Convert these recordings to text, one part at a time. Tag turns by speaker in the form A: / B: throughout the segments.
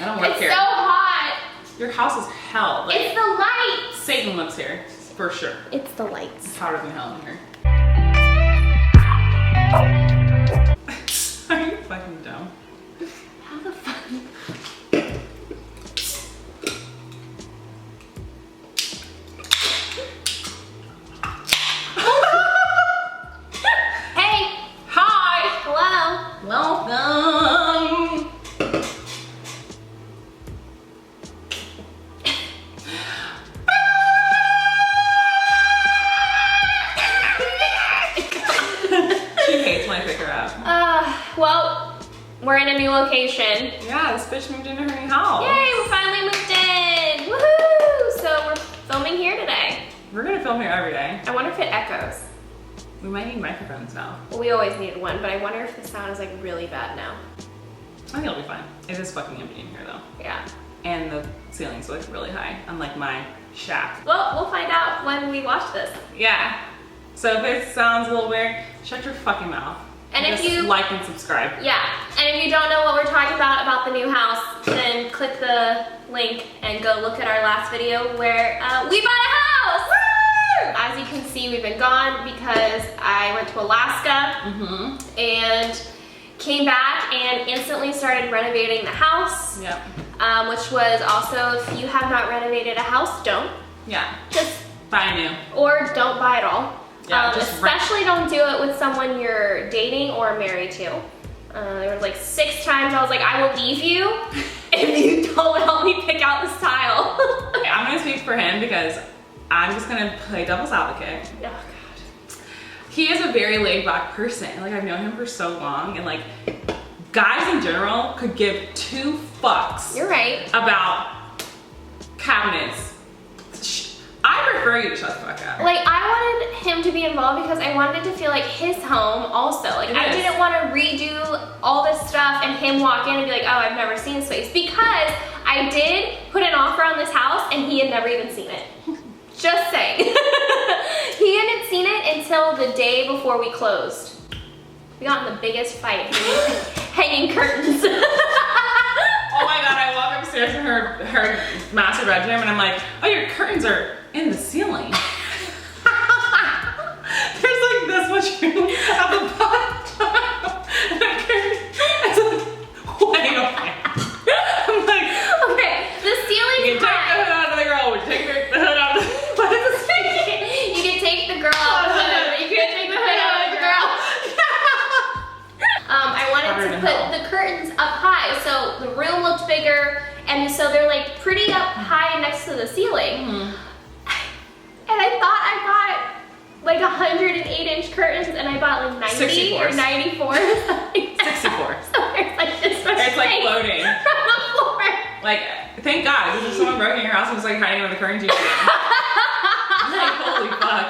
A: I don't work here.
B: It's so hot.
A: Your house is hell. Like,
B: It's the lights.
A: Satan lives here, for sure.
B: It's the lights.
A: It's hotter than hell in here. Are you fucking dumb?
B: How the fuck? Hey.
A: Hi.
B: Hello.
A: Welcome. She hates when I pick her up.
B: Well, we're in a new location.
A: Yeah, this bitch moved into her new house.
B: Yay, we finally moved in. Woohoo! So we're filming here today.
A: We're gonna film here every day.
B: I wonder if it echoes.
A: We might need microphones now.
B: Well, we always needed one, but I wonder if the sound is like really bad now.
A: I think it'll be fine. It is fucking empty in here though.
B: Yeah.
A: And the ceilings look really high, unlike my shack.
B: Well, we'll find out when we watch this.
A: Yeah. So if it sounds a little weird, shut your fucking mouth.
B: And if
A: Just
B: you
A: like and subscribe.
B: Yeah, and if you don't know what we're talking about the new house, then click the link and go look at our last video where we bought a house! Woo! As you can see, we've been gone because I went to Alaska and came back and instantly started renovating the house.
A: Yep.
B: Which was also, if you have not renovated a house, don't.
A: Yeah.
B: Just
A: Buy new.
B: or don't buy it all.
A: Yeah, just
B: especially don't do it with someone you're dating or married to. There was like 6 times I was like, I will leave you if you don't help me pick out the style.
A: Okay, I'm gonna speak for him because I'm just gonna play devil's advocate.
B: Oh God.
A: He is a very laid back person. Like, I've known him for so long, and like, guys in general could give 2 fucks
B: You're right.
A: about cabinets. I prefer you to shut the fuck up.
B: Like, I wanted him to be involved because I wanted it to feel like his home also. Like, I didn't want to redo all this stuff and him walk in and be like, oh, I've never seen this place. Because I did put an offer on this house and he had never even seen it. Just saying. He hadn't seen it until the day before we closed. We got in the biggest fight hanging curtains.
A: Oh my God, I walk upstairs in her master bedroom and I'm like, oh, your curtains are in the ceiling. There's like this much room at the bottom. And the curtain is like way up there. I'm like,
B: okay, the ceiling's
A: you can take the
B: high.
A: hood out of the girl, we take the hood out of the what is this?
B: You can take the girl out of the hood, but you can't take the hood out of the girl. I wanted to put the curtains up high, so the room looked bigger, and so they're like pretty up high next to the ceiling. And I thought I bought like 108-inch curtains, and I bought like 90 or 94.
A: 64.
B: So there's like this much
A: It's like
B: space
A: floating.
B: from the floor.
A: Like, thank God, because if someone broke in your house and was like hiding under the curtains, you'd be like, holy fuck.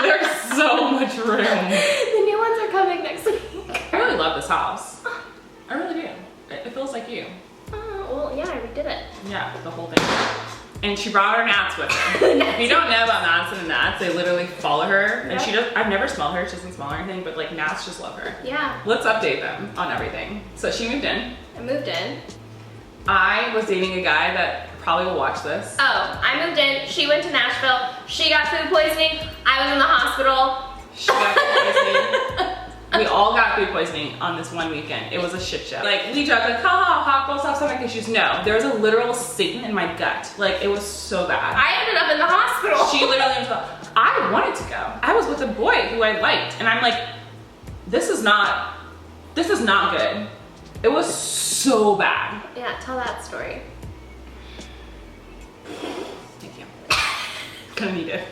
A: There's so much room.
B: The new ones are coming next week.
A: I really love this house. I really do. It feels like you.
B: Well, yeah, I redid it.
A: Yeah, the whole thing. And she brought her gnats with her. If you don't know about gnats and the gnats, they literally follow her. And she does, I've never smelled her, she doesn't smell or anything, but like gnats just love her.
B: Yeah.
A: Let's update them on everything. So she moved in.
B: I moved in.
A: I was dating a guy that probably will watch this.
B: Oh, I moved in. She went to Nashville. She got food poisoning. I was in the hospital.
A: She got food poisoning. We all got food poisoning on this one weekend. It was a shit show. Like, we joked like, haha, hot girls have stomach issues. No, there was a literal Satan in my gut. Like, it was so bad.
B: I ended up in the hospital.
A: She literally was like, I wanted to go. I was with a boy who I liked. And I'm like, this is not good. It was so bad.
B: Yeah, tell that story.
A: Thank you. Gonna need it.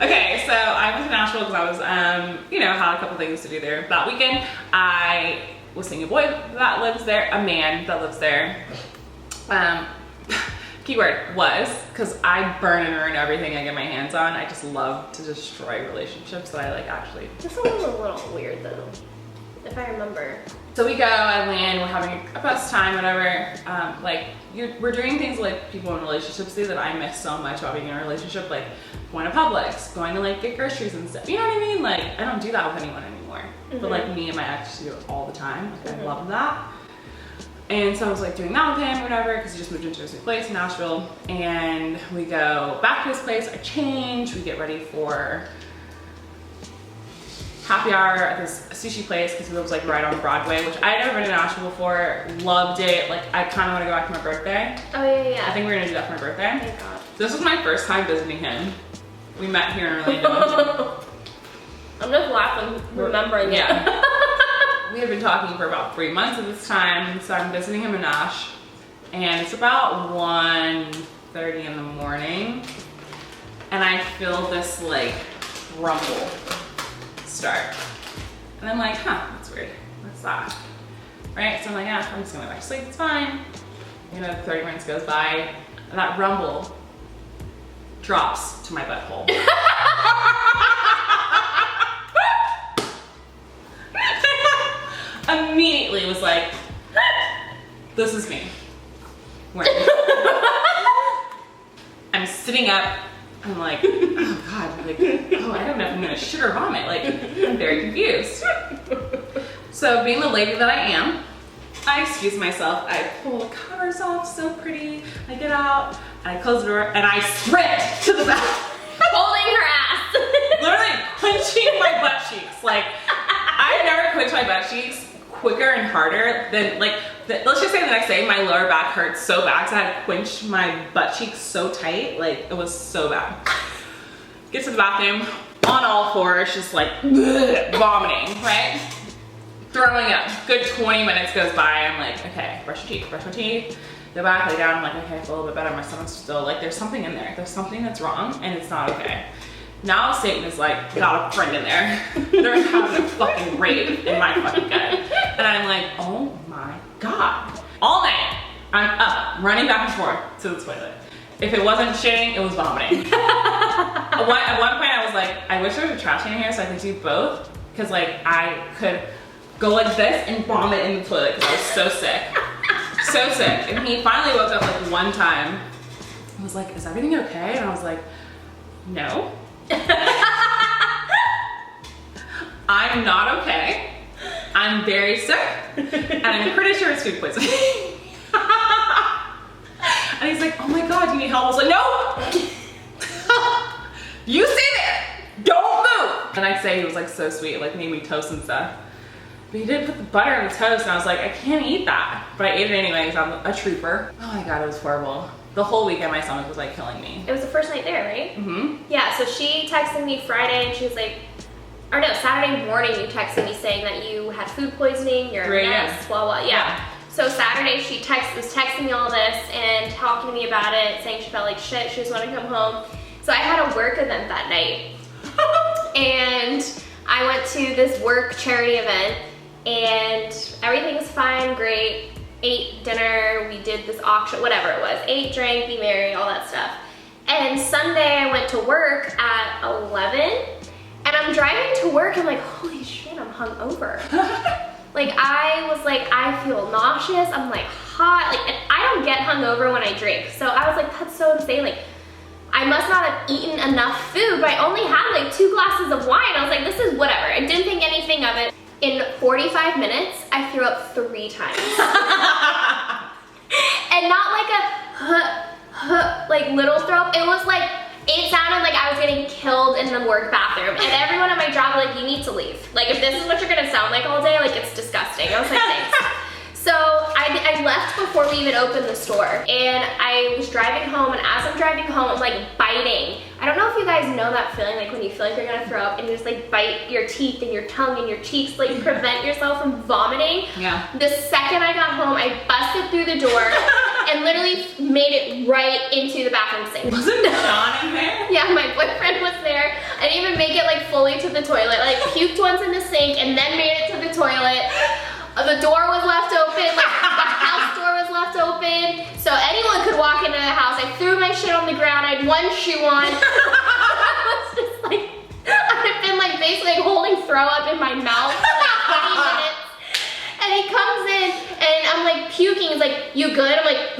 A: Okay, so I went to Nashville because I was, had a couple things to do there. That weekend, I was seeing a boy that lives there, a man that lives there. Keyword was, because I burn and ruin everything I get my hands on. I just love to destroy relationships that I like actually.
B: This one was a little weird though, if I remember.
A: So we go, I land, we're having a best time, whatever. We're doing things like people in relationships do that I miss so much about being in a relationship, like going to Publix, going to like get groceries and stuff. You know what I mean? Like, I don't do that with anyone anymore. anymore. But like me and my ex do it all the time. Like I love that. And so I was like doing that with him or whatever, because he just moved into his new place in Nashville. And we go back to his place, I change, we get ready for happy hour at this sushi place, because he lives like right on Broadway, which I had never been to Nashville before, loved it. Like I kind of want to go back for my birthday.
B: Oh yeah.
A: I think we're gonna do that for my birthday.
B: Thank God.
A: This was my first time visiting him. We met here in Orlando.
B: I'm just laughing, remembering it.
A: Yeah. We have been talking for about 3 months at this time, so I'm visiting him in Nash, and it's about 1:30 in the morning, and I feel this like rumble start, and I'm like, huh, that's weird. What's that? Right? So I'm like, yeah, I'm just gonna go back to sleep. It's fine. You know, 30 minutes goes by, and that rumble drops to my butthole. Immediately was like, this is me. I'm sitting up, I'm like, oh God, like, oh, I don't know if I'm gonna shit or vomit. Like, I'm very confused. So being the lady that I am, I excuse myself, I pull the covers off, so pretty. I get out, and I close the door, and I sprint to the bathroom.
B: Holding her ass.
A: Literally clenching my butt cheeks. Like, I've never clenched my butt cheeks quicker and harder than, like, let's just say the next day my lower back hurt so bad because I had quenched my butt cheeks so tight. Like, it was so bad. Get to the bathroom, on all fours, just like vomiting, right? Throwing up. Good 20 minutes goes by. I'm like, okay, brush your teeth, brush my teeth. Go back, lay down. I'm like, okay, I feel a little bit better. My stomach's still, like, there's something in there. There's something that's wrong, and it's not okay. Now Satan is like, got a friend in there. They're having a fucking rape in my fucking gut. And I'm like, oh my God. All night, I'm up, running back and forth to the toilet. If it wasn't shitting, it was vomiting. At one point I was like, I wish there was a trash can in here so I could do both. Because like, I could go like this and vomit in the toilet because I was so sick. So sick. And he finally woke up like one time. I was like, is everything okay? And I was like, no. I'm not okay. I'm very sick. And I'm pretty sure it's food poisoning. And he's like, oh my God, do you need help? I was like, no! You stay there! Don't move! The next day he was like so sweet, like made me toast and stuff. But he did put the butter on the toast and I was like, I can't eat that. But I ate it anyway because I'm a trooper. Oh my God, it was horrible. The whole weekend my stomach was like killing me.
B: It was the first night there, right?
A: Mm-hmm.
B: Yeah, so she texted me Friday and she was like, or no, Saturday morning you texted me saying that you had food poisoning, you're a mess, blah, blah, yeah. So Saturday she was texting me all this and talking to me about it, saying she felt like shit, she just wanted to come home. So I had a work event that night. And I went to this work charity event and everything was fine, great. Ate dinner, we did this auction, whatever it was. Ate, drank, be merry, all that stuff. And Sunday I went to work at 11 and I'm driving to work, I'm like, holy shit, I'm hungover. Like I was like, I feel nauseous, I'm like hot, like, and I don't get hungover when I drink. So I was like, that's so insane. Like, I must not have eaten enough food, but I only had like 2 glasses of wine. I was like, this is whatever. I didn't think anything of it. In 45 minutes, I threw up 3 times. And not like a like little throw up. It was like, it sounded like I was getting killed in the work bathroom. And everyone at my job was like, you need to leave. Like, if this is what you're gonna sound like all day, like, it's disgusting. I was like, thanks. So I left before we even opened the store. And I was driving home, and as I'm driving home, I'm like biting. I don't know if you guys know that feeling, like when you feel like you're gonna throw up and you just like bite your teeth and your tongue and your cheeks, like prevent yourself from vomiting. Yeah. The second I got home, I busted through the door and literally made it right into the bathroom sink.
A: Wasn't Sean in there?
B: Yeah, my boyfriend was there. I didn't even make it like fully to the toilet. Like puked once in the sink and then made it to the toilet. The door was left open, like the house door was left open, so anyone could walk into the house. I threw my shit on the ground, I had 1 shoe on. I was just like, I've been like basically like holding throw up in my mouth for like 20 minutes. And he comes in and I'm like puking, he's like, you good? I'm like,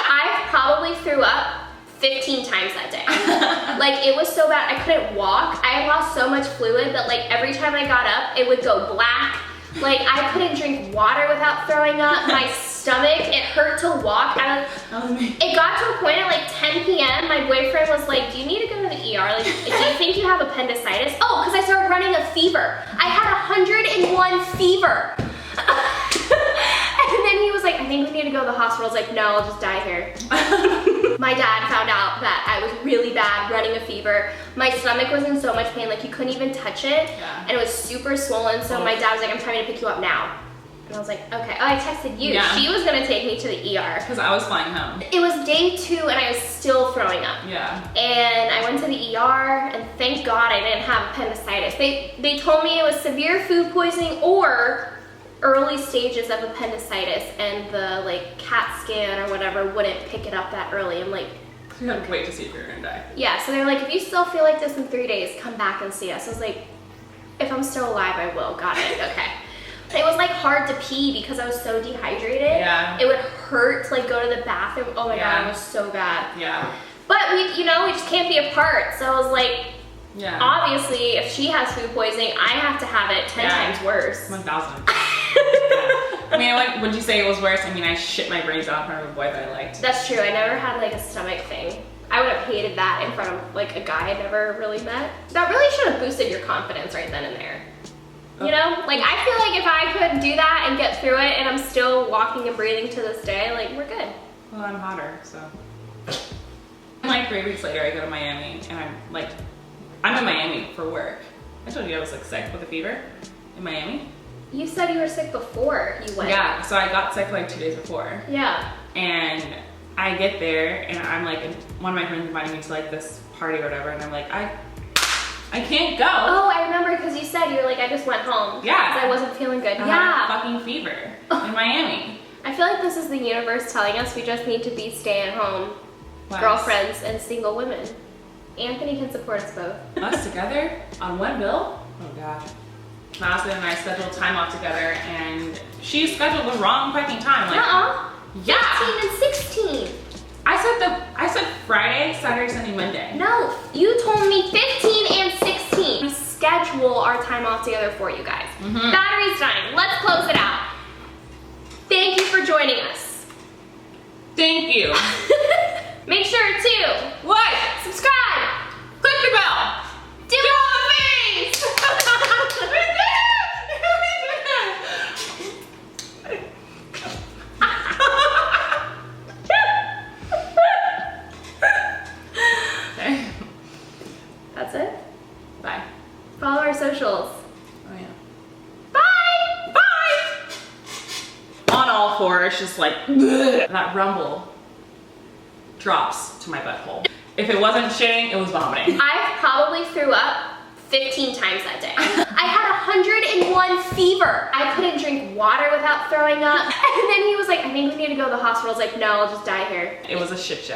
B: I probably threw up 15 times that day. Like, it was so bad, I couldn't walk. I had lost so much fluid that like every time I got up, it would go black. Like, I couldn't drink water without throwing up. My stomach, it hurt to walk. It got to a point at like 10 p.m. My boyfriend was like, do you need to go to the ER? Like, do you think you have appendicitis? Oh, because I started running a fever. I had 101 fever. And then he was like, I think we need to go to the hospital. I was like, no, I'll just die here. My dad found out that I was really bad, running a fever. My stomach was in so much pain, like you couldn't even touch it.
A: Yeah.
B: And it was super swollen, so my dad was like, I'm trying to pick you up now. And I was like, okay. Oh, I texted you.
A: Yeah.
B: She was gonna take me to the ER.
A: Because I was flying home.
B: It was day 2 and I was still throwing up.
A: Yeah.
B: And I went to the ER and thank God I didn't have appendicitis. They told me it was severe food poisoning or early stages of appendicitis, and the like CAT scan or whatever wouldn't pick it up that early. I'm like,
A: You have to wait to see if you're gonna die.
B: yeah, so they're like, if you still feel like this in 3 days, come back and see us. I was like, if I'm still alive, I will. Got it. Okay. It was like hard to pee because I was so dehydrated.
A: Yeah.
B: It would hurt to like go to the bathroom. Oh my God, it was so bad.
A: Yeah.
B: But we just can't be apart. So I was like,
A: Yeah.
B: obviously, if she has food poisoning, I have to have it 10 times worse.
A: 1,000. I mean, would you say it was worse? I mean, I shit my brains out in front of a boy that I liked.
B: That's true. I never had like a stomach thing. I would have hated that in front of like a guy I never really met. That really should have boosted your confidence right then and there. You know? Like, I feel like if I could do that and get through it and I'm still walking and breathing to this day, like, we're good.
A: Well, I'm hotter, so. Like 3 weeks later, I go to Miami, and I'm in Miami for work. I told you I was like sick with a fever in Miami.
B: You said you were sick before you went.
A: Yeah, so I got sick like 2 days before.
B: Yeah.
A: And I get there, and I'm like, one of my friends invited me to like this party or whatever, and I'm like, I can't go.
B: Oh, I remember because you said you were like, I just went home.
A: Yeah.
B: Because I wasn't feeling good.
A: I
B: Yeah.
A: had a fucking fever in Miami.
B: I feel like this is the universe telling us we just need to be stay-at-home girlfriends and single women. Anthony can support us both.
A: Us together on one bill? Oh gosh. Madison and I scheduled time off together, and she scheduled the wrong fucking time. Like, yeah.
B: 15 and 16.
A: I said Friday, Saturday, Sunday, Monday.
B: No, you told me 15 and 16. We schedule our time off together for you guys. Battery's dying. Let's close it out. Thank you for joining us.
A: Thank you.
B: Make sure to
A: Like,
B: subscribe,
A: click the bell,
B: do all the things.
A: Okay.
B: That's it.
A: Bye.
B: Follow our socials.
A: Oh yeah.
B: Bye.
A: Bye. On all fours, just like that rumble drops to my butthole. If it wasn't shitting, it was vomiting.
B: I probably threw up 15 times that day. I had 101 fever. I couldn't drink water without throwing up. And then he was like, I think we need to go to the hospital. I was like, no, I'll just die here.
A: It was a shit show.